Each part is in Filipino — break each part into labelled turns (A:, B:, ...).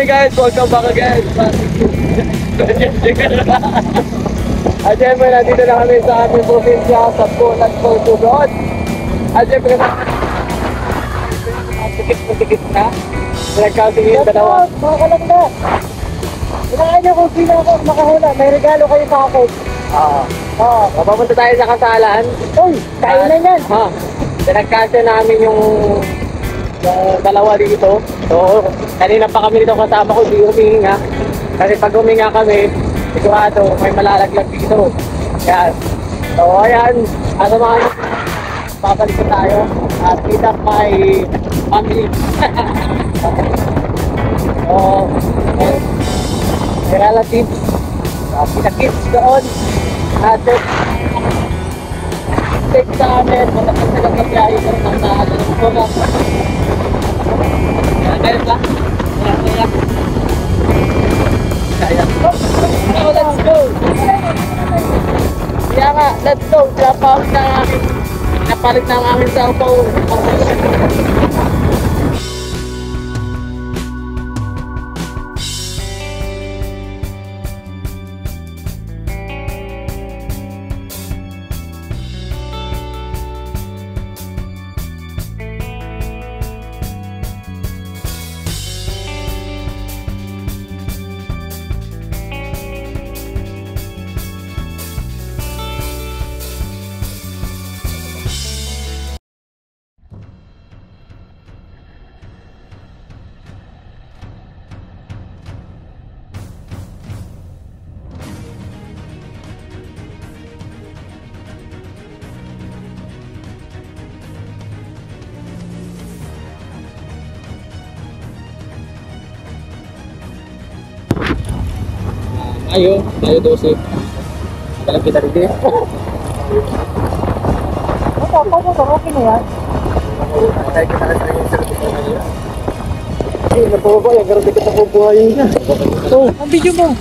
A: Hi guys, welcome back again. At syempre, nandito na kami sa aming probinsya sa Pulan, Portugal. At syempre, tikit na. Nagkasingin yung dalawa.
B: Makakalap na. Hinaan niyo kung sino ako makahula. May regalo kayo sa akin.
A: Papunta tayo sa kasalan.
B: Uy, kainan yan.
A: Pinagkasya namin yung dalawa dito. So, kanina pa kami dito kasama ko, di huminga. Kasi pag huminga kami, sigurado may malalaglag dito. Yan. So, ayan. Asa mga babalik na tayo. At kita may family. So, may relatives. Kita-kids doon. At take sa amin. Matapos na nagkabiyahe ko ng naalan ko na. Kaya ba? Kaya. So, let's go! Kaya nga, let's go! Napalit na ang aming cellphone. Ayo, 12. Kalau kita di
B: Okay na yan.
A: tayo kita na sering service. Napawa ya, garo kita napubuhayin niya.
B: Ang video mo.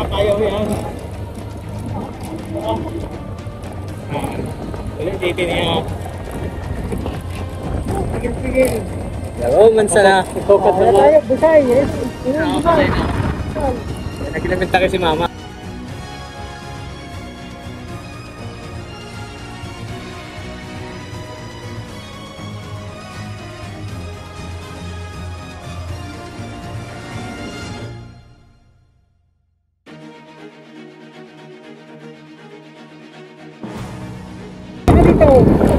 A: Kaya mo yan. Ulit dito niya.
B: Sige.
A: Lalo, mansa na. Ipokat na mo.
B: Tayo, busay. Busay.
A: Nagilamenta kasi mama.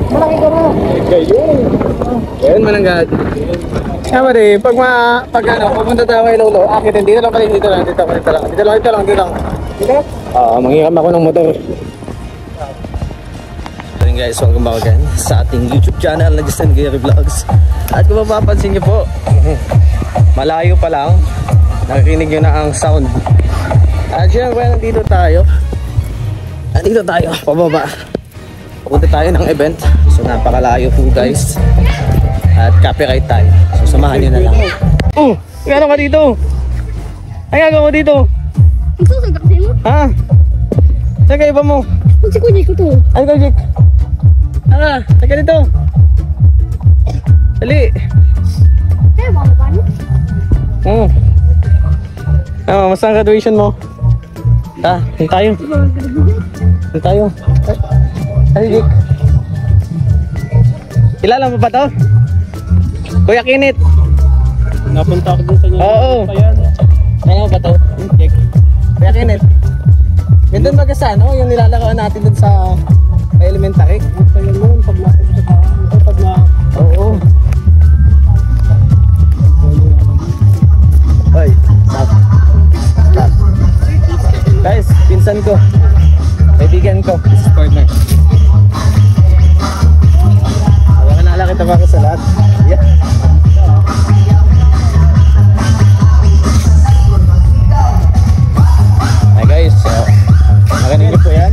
B: Malaki ka na.
A: Gayon. Gayon mananggad. Tama rin, pag pupunta tayo kay Lolo, akit dito lang. Dito lang. Manghiham ako ng motor. Ayun guys, welcome back again sa ating YouTube channel na Justin Gary Vlogs. At kung mapapansin nyo po, malayo pa lang, nakikinig nyo na ang sound. At syempre, nandito tayo, pababa. Pupunta tayo ng event. So napakalayo po guys. At copyright tayo. So samahan nyo na lang. Gano'n ka dito? Ay, gagawa mo dito?
B: Ito sa gaksi mo?
A: Ha? Saan ka iba mo?
B: Kung si Kuya ko to.
A: Ay, Kajik. Saan ka dito? Dali.
B: Kaya mga paano?
A: Masa ang graduation mo? Hin tayo. Ay, kilala mo ba to? Kuya Kinit. Napunta ako dun sa inyo. Oo. Ano ba to? Kuya Kinit. Yun dun baga sa ano? Yung nilalakawan natin dun sa elementary. Pag na... Oo. Guys, pinsan ko. Kaibigan ko. This is partner. Baka nakakita ba ako sa lahat? Yeah. Hi guys, nakanin niyo po yan?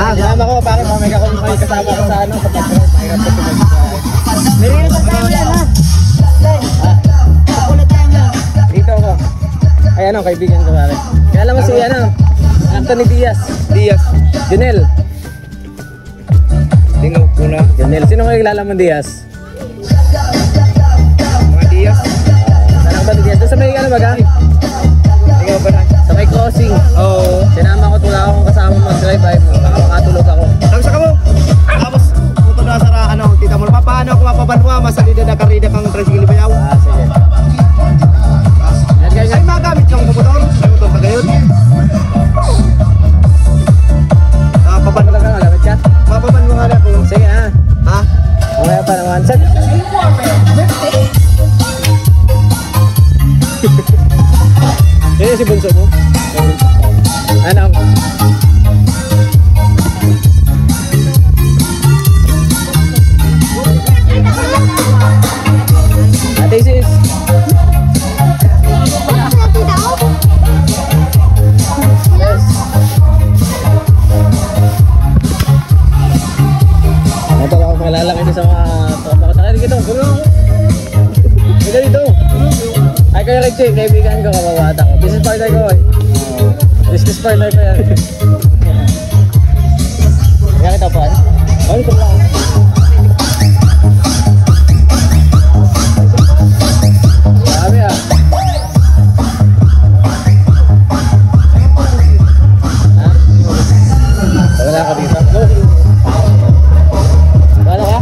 A: Kasama ko, bakit may kasama ko sa ano, sa pag-drive. Mahirap ko tumag-drive.
B: Meron pa tayo yan, ha? Pakulat tayo na.
A: Dito ako. Ay ano, kaibigan ko pare. Kaya alam mo si ano, Anthony Diaz. Junel.
C: Tingnan ko na.
A: Junel, sino kayo kilala mo Diaz?
C: Mga Diaz.
A: Saan ba ni Diaz? Doon sa may ano baga?
C: Tingnan ba na?
A: Sa may crossing.
C: Oo.
A: Sinama ko, wala akong kasama mag-drive. Ay, makakatulog ako.
C: Tapos ako. Tapos, puto na sa ano, tita mo. Paano ako mapabanwa? Masalida na karida kang tricycle bayaw.
A: Ah, sige. Yan guys,
C: Ay, magamit kang motor. Ay, motor ka gayon.
A: paano ka nga gamit chat?
C: Mapabanwa nga na ako.
A: Sige ha.
C: Ha?
A: Okay pa naman. Saan? Yan si bunso mo? Ano? Ate sis. Yes. Ito ako makilala kayo sa mga tropa ko. Taka dito. Dito dito. Ay kayo Richie, kaibigan ko, kababata ko. Business partner ko eh. Business partner ko yan. Kaya kita pa? Ano ito lang? Sabi ah. Ha? Wala ka dito? Wala ka?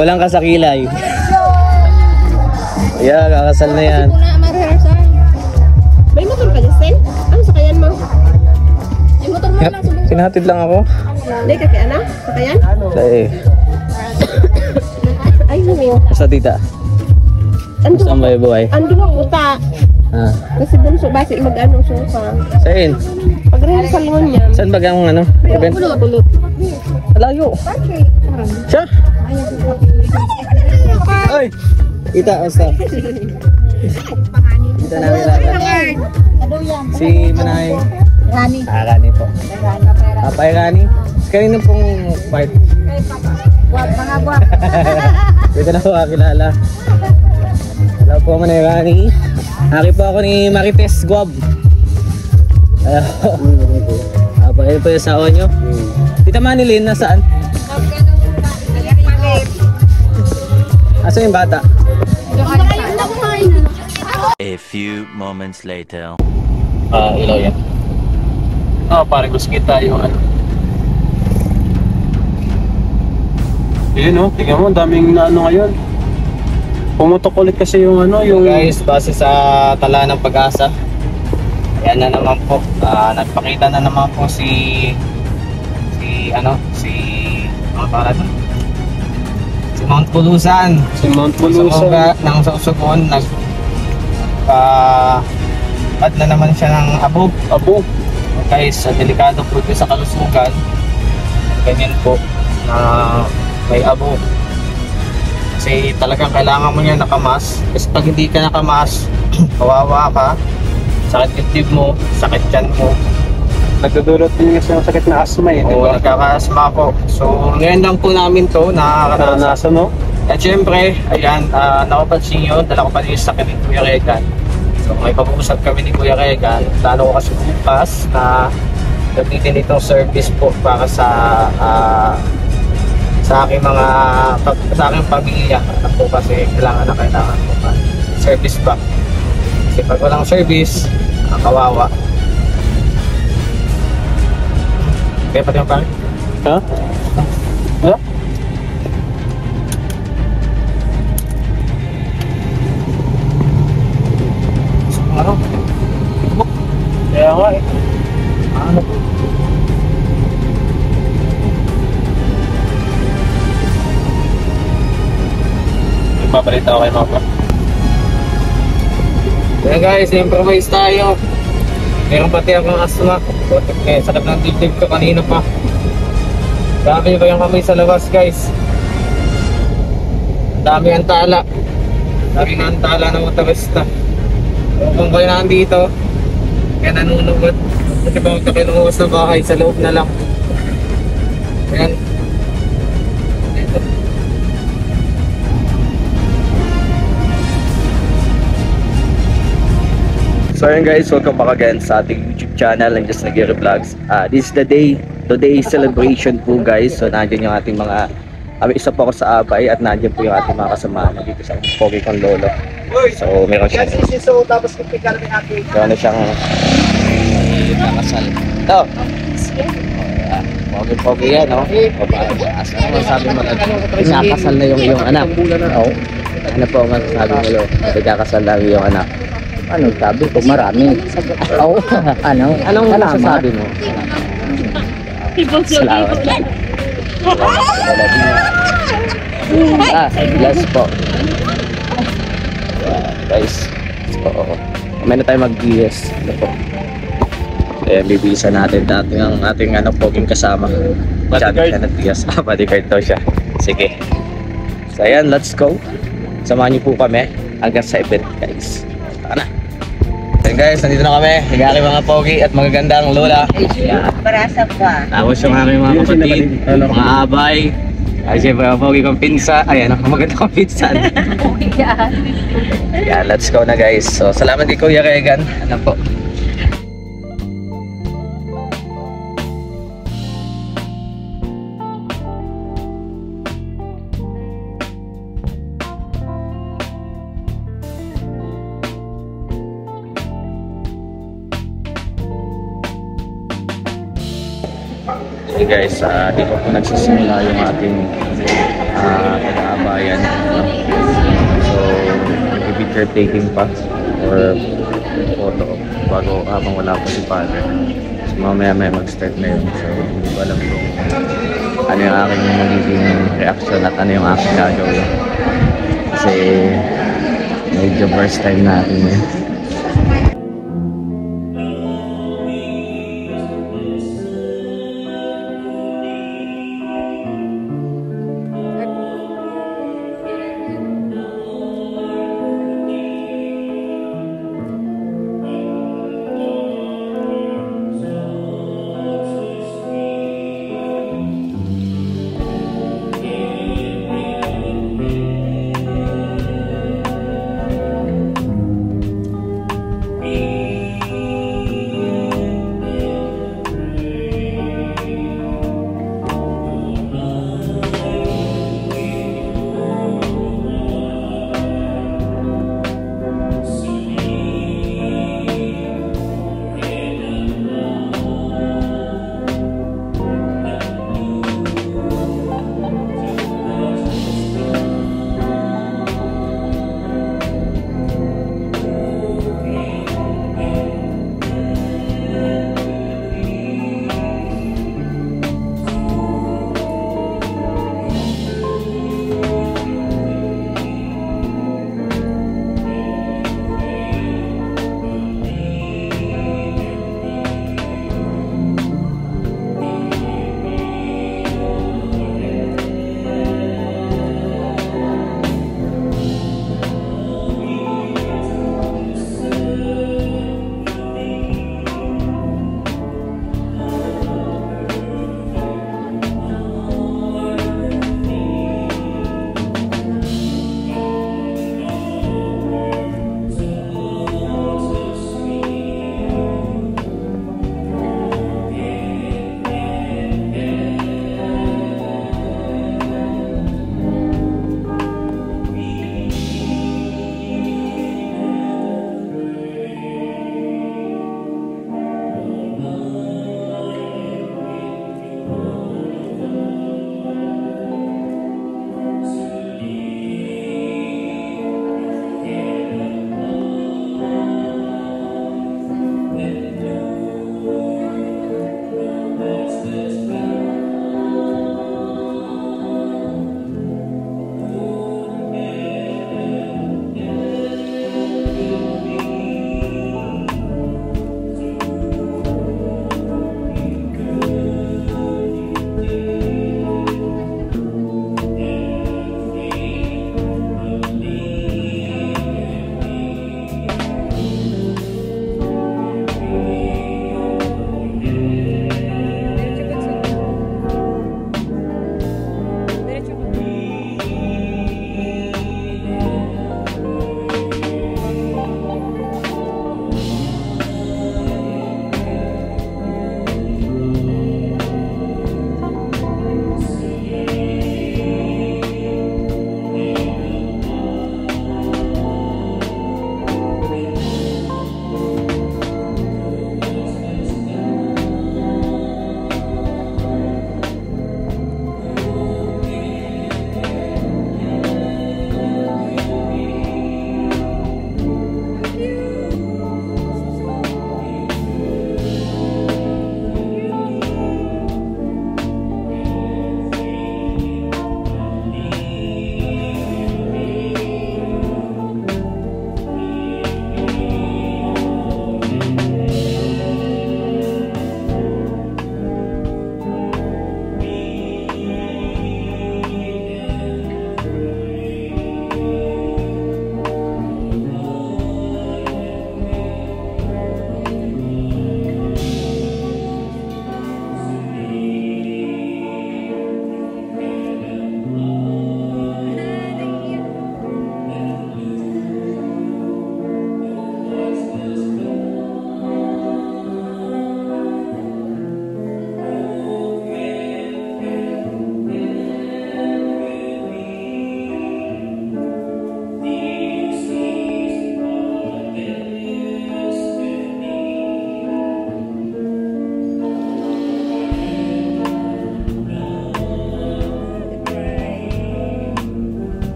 A: Walang kasakilay. Yeah, kakasal na yan.
D: May motor ka, Justin? Ano sakayan mo? Yung motor mo lang subong.
A: Sinatid lang ako.
D: Hindi ka kaya na? Sakayan?
A: Dahil.
D: Ay, no.
A: Basta tita.
D: Ando.
A: Saan ba yung buhay?
D: Ando ang uta.
A: Ah.
D: Kasi bunso basi mag-ano sofa.
A: Saan?
D: Pag-rehearsal mo niya.
A: Saan ba ang ano? Event?
D: Pulot.
A: Layo. Siya? Ay! Tita, basta. Tita namin lahat. Si Manay.
B: Rani.
A: Ah, Rani po. Papay Rani. Kanino pong part?
B: Mga guwap.
A: Dito na po kakilala. Hello po Manay Rani. Aki po ako ni Marites Guab. Apa ito po yung sao nyo? Tita Manilin, nasaan? Asan yung bata?
E: A few moments later.
A: Ilaw yan. Parang gusto kita yung ano.
F: Yun o, tingnan mo, daming na ano ngayon. Pumutok ulit kasi yung ano, yung...
A: Guys, base sa tala ng pag-asa. Ayan na naman po. Nagpakita na naman po si Mount Pulusan.
F: Si Mount Pulusan.
A: Nang Susugon
C: lumipad na naman siya ng abog.
F: Abo.
C: Guys, delikado po ito sa kalusugan. Ganyan po na may abog. Kasi talagang kailangan mo niya nakamas. Kasi pag hindi ka nakamas, kawawa ka, sakit dibdib mo, sakit tiyan mo.
F: Nagdudulot din kasi ng sakit na asma eh.
C: Oo, nagkakasma po. So, ngayon lang po namin to nakakanasan.
F: Naranasan no?
C: At syempre, ayan, nakapansin nyo, dala ko pa rin yung sakit ni Kuya Regan. So, may pag-uusap kami ni Kuya Regan. Plano ko kasi bukas na gamitin itong service po para sa aking sa aking pamilya. Ano po kasi kailangan po pa. Service ba? Kasi pag walang service, kawawa. Kaya pati yung pare?
F: Ha? Ha?
C: Ano?
F: Kaya nga eh.
C: Ano po?
F: Magpapalit ako kay Mama.
C: Kaya guys, improvise tayo. Meron pati akong asma. Sakit ng dibdib ko kanina pa. Dami ba yung kamay sa labas guys? Dami ang tala. Dami nga ang tala ng motorista. Kung kayo nandito, kaya nanunugod. Kasi ba magkakinuhos na bahay sa loob na lang. Ayan.
G: So ayun guys, welcome back again sa ating YouTube channel and Just Nagiri Vlogs. This is the day, today celebration po guys. So nandiyan yung ating mga, isa po ako sa Abay at nandiyan po yung ating mga kasama dito sa pogi kong lolo. So meron siyang,
C: So, tapos kipikal namin natin.
G: meron siyang nakasal. Ito. Pogi-pogi yan, no? Ano sabi mo na, nakasal na yung iyong anak? Oo. Ano po ang sabi mo lo? Nagkakasal na yung anak?
B: Ano sabi ko? Marami. Oo.
G: Anong masasabi mo? Salamat. Bless po. Guys. So, may na tayo mag-GS. Ano po? Kaya bibilisan natin ang ating poging kasama.
F: Bodyguard.
G: Na nag-GS. Bodyguard daw siya. Sige. So ayan, let's go. Samahan niyo po kami hanggang sa event guys. Tara na. Ayan guys, nandito na kami. Yung aking mga pogi at magagandang lola.
B: Parasa pa.
G: Tapos yung aking mga kapatid, mga abay. Ay siyempre mga pogi kong pinsa. Ayan, ang maganda kong pinsan. Yeah, let's go na guys. So salamat kay Kuya Regan. Ano po? Okay guys, dito po nagsisimula yung ating pag-aabayan. So, picture taking pa or photo bago habang wala pa si father. So, mamaya mag-start na yun. So, hindi ko alam kung ano yung aking magiging reaction at ano yung aking gagawin. Kasi medyo first time natin yun.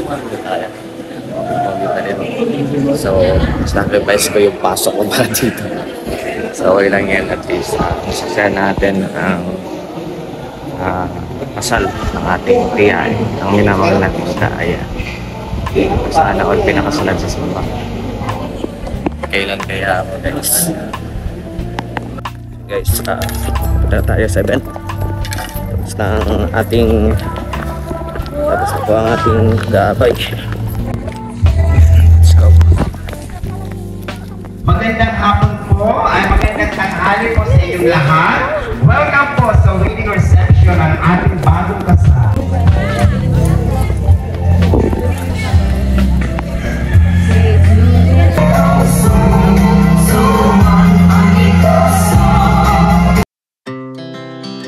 G: tayo. So, sacrifice ko yung pasok ko ba dito. So, okay lang yan. At least, masasaya natin ang kasal ng ating tiyay. Ang minamahal natin kaya. Sana all pinakasalan sa sumba. Kailan kaya ako, guys? Guys, punta tayo sa event. Tapos na ang ating tapos na po ang ating gabay. Let's go.
H: Magandang hapon po ay magandang tanghali po sa inyong lahat. Welcome po sa wedding reception ng ating bagong kasal.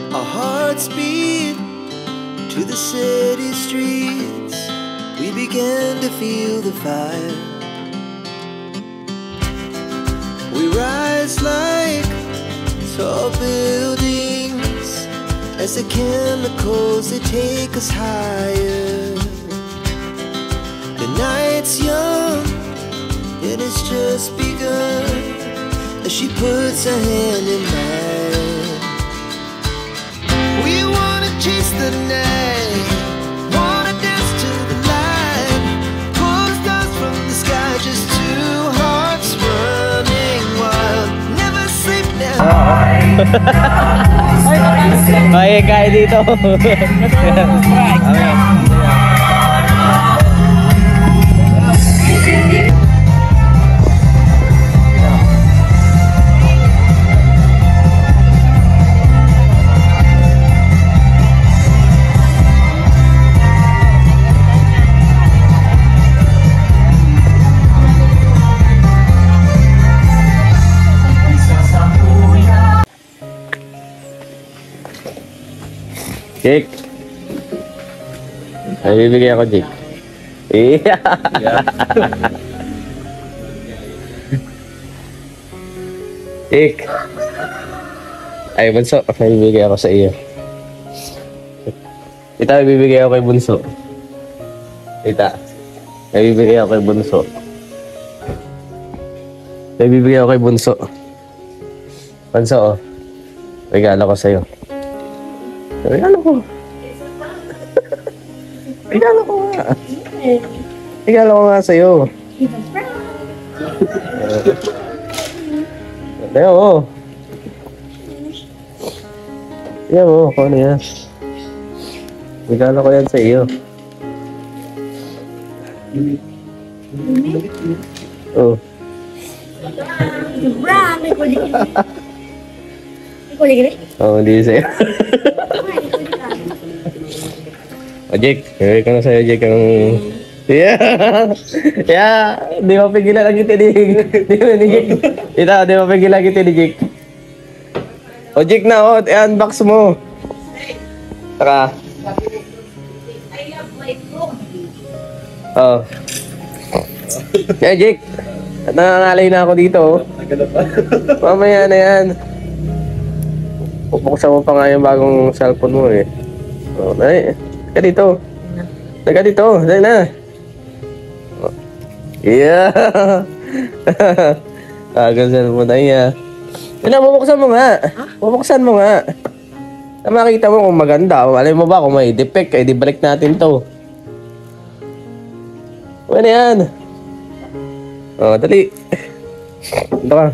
I: Our hearts beat to the city streets. We began to feel the fire. We rise like tall buildings as the chemicals they take us higher. The night's young, it has just begun as she puts her hand in mine. We wanna chase the night, wanna dance to the light, pull stars from the sky, just two hearts running wild. Never sleep, never
C: Kaya kaya dito. Jake. Ay, bibigyan ako, Jake. Yeah. Jake. Ay, Bunso. May bibigyan ako sa iyo. Tita, may bibigyan ako kay Bunso. Tita. May bibigyan ako kay Bunso. May bibigyan ako kay Bunso. Bunso, oh. Regalo ko sa'yo. Regalo ko. Regalo ko nga. Regalo ko nga sa'yo. Tayo mo. Tayo mo, kung ano yan. Regalo ko yan sa iyo. Oh. Oh, hindi sa'yo. O, Jake. Gawin ko na sa'yo, Jake, ang... Yeah! Yeah! Di mo pigilan ang ngiti ni Jake. Ito, di mo pigilan ang ngiti ni Jake. O, Jake na, o. I-unbox mo. Saka. Oh. Yeah, Jake. Nangangalay na ako dito, oh. Mamaya na yan. Buksan mo pa nga yung bagong cellphone mo, eh. Oh, dali. Teka dito. Teka dito. Dali na. Oh. Yeah. Bagong cellphone na yan. Yun na, bubuksan mo nga. Bubuksan mo nga. Na makita mo kung maganda. Malay mo ba kung may defect, eh, di balik natin to. Ano yan? Oh, dali. Ito ka.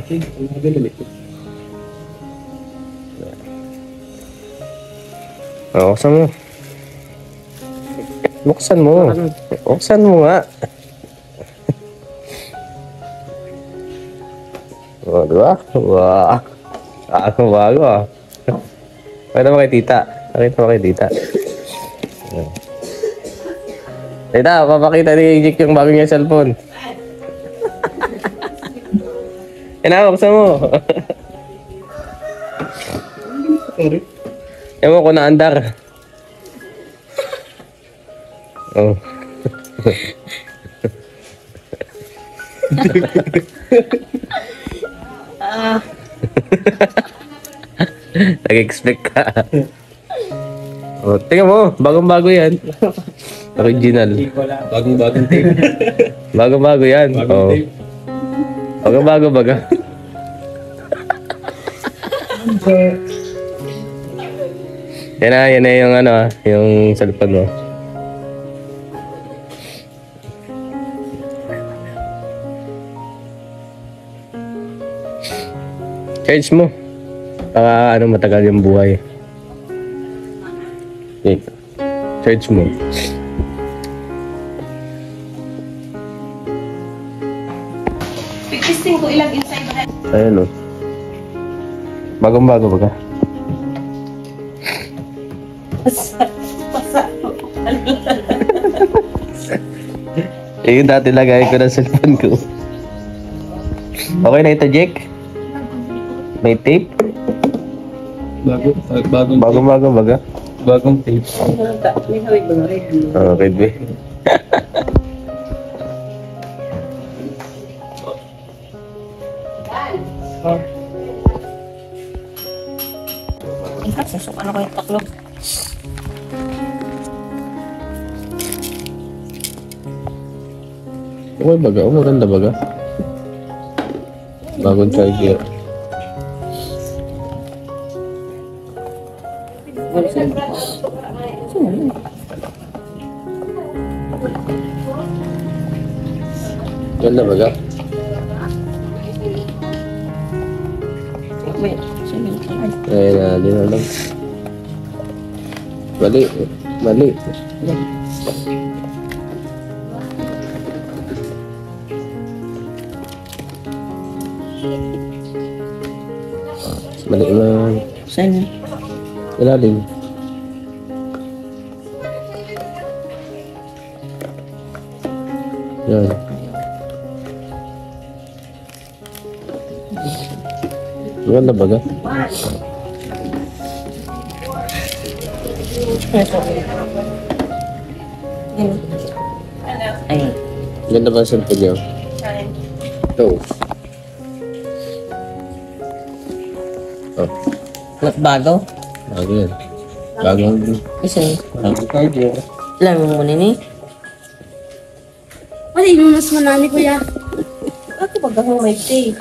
C: Oh, buksan mo. Buksan mo. Buksan mo nga. Oh, diba? Wow. Bago ah. Pakita mo kay tita. Pakita mo kay tita. Tita, papakita ni Jake yung bago niya cellphone. Yan, buksan mo. Ewan ko na andar. Oh. Nag-expect ka. Oh, tingnan mo, bagong-bago yan.
G: Original.
F: Bagong tape.
G: Bago-bago yan. Oo. Bago-bago baga. Yan na yung ano, yung cellphone mo. Charge mo. Para ano, matagal yung buhay. Okay. Charge mo.
D: Testing ko ilang inside na.
G: Ayan o. Bagong-bago baga. Yung dati lagay ko ng cellphone ko. Okay na ito, Jake? May tape? Bagong-bago baga.
F: Bagong tape.
G: Okay, be.
D: Susok ano ko yung taklog.
G: Okay baga, maganda baga. Bagong charger. Ganda baga. Ayun na, di na lang. Mali. Mali lang.
D: Saan?
G: Ilalim. Yan. Ganda baga.
D: Ay.
G: Ganda ba ang cellphone niyo? Ito. Oh,
D: Bago?
G: bago yan. Bagong
D: Isa Laro mo nini? Ano inunas mo nani kuya? Ako bagahong may tape.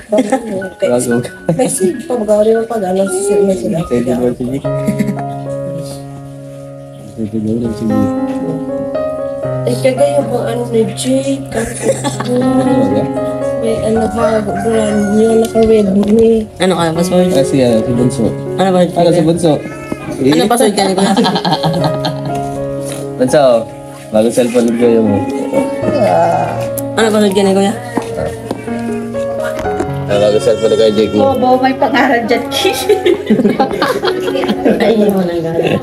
G: bagong.
D: Kasi pabagawa rin ang pag-alang sa sila sila.
G: Pwede ba sige? Pwede ba sige?
D: Eh kagaya kung ano na Jake. May ano ka, brand new, naka-red ni. Ano ka, password?
G: Kasi si Bunso.
D: Ano ba?
G: Si Bunso?
D: Ano password ka nito?
G: Bunso, bagong cellphone ko yung mo.
D: Ano password ka nito kuya?
G: Bagong cellphone ko yung Jake mo.
D: Oo, may pag-aral dyan, Kish. Ay, mo nang gano'n.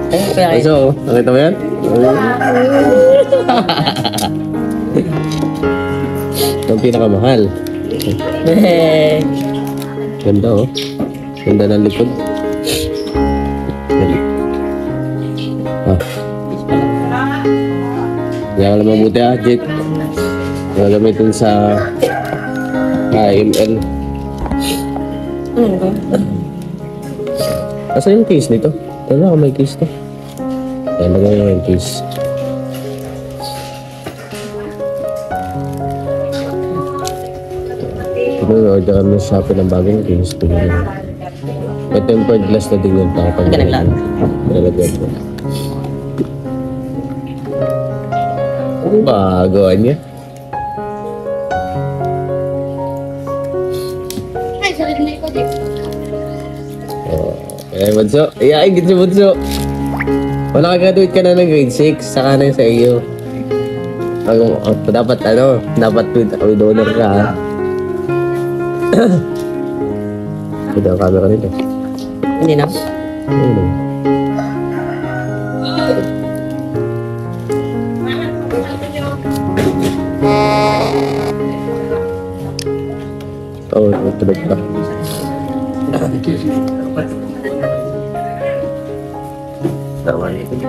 D: Ay, kaya kayo.
G: Bunso, nakita mo yan? Ang pinakamahal. Ganda oh. Ganda ng likod. Kaya ka lang mabuti Jake. Gagamitin sa IML.
D: Ano ba?
G: Asa yung case nito? Wala ka may case to. Kaya lagay mo yung case. Order kami sa Shopee ng bagong case. May tempered glass na din yun.
D: Ganaglag.
G: Ganaglag ko. Bago niya.
D: Ay, sarili na ikaw, Dick.
G: Eh, Bunso. Iyaigit si Bunso. Wala ka graduate ka na ng grade 6. Saka na sa iyo. Dapat ano, dapat with honor ka ha. Ito ang camera nito.
D: Hindi na.
G: Ayun. Oh, tulog pa. Tama niyo.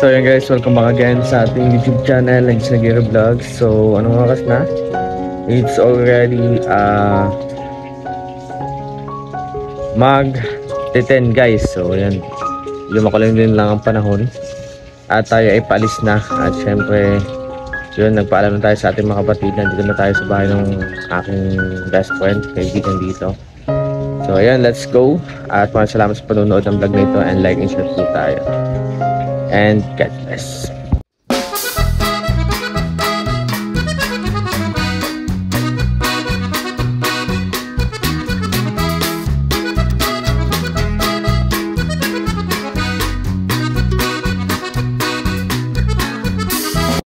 G: So yun guys, welcome back again sa ating YouTube channel, Legs Nagiro Vlogs. So anong oras na? It's already mag 10 guys. So yan, lumakulang din lang ang panahon at tayo ay paalis na. At syempre yun, nagpaalam na tayo sa ating mga kapatid. Nandito na tayo sa bahay ng aking best friend, kaibigan dito. So ayan, let's go. At maraming salamat sa panonood ng vlog na ito, and like and share po tayo. And God bless.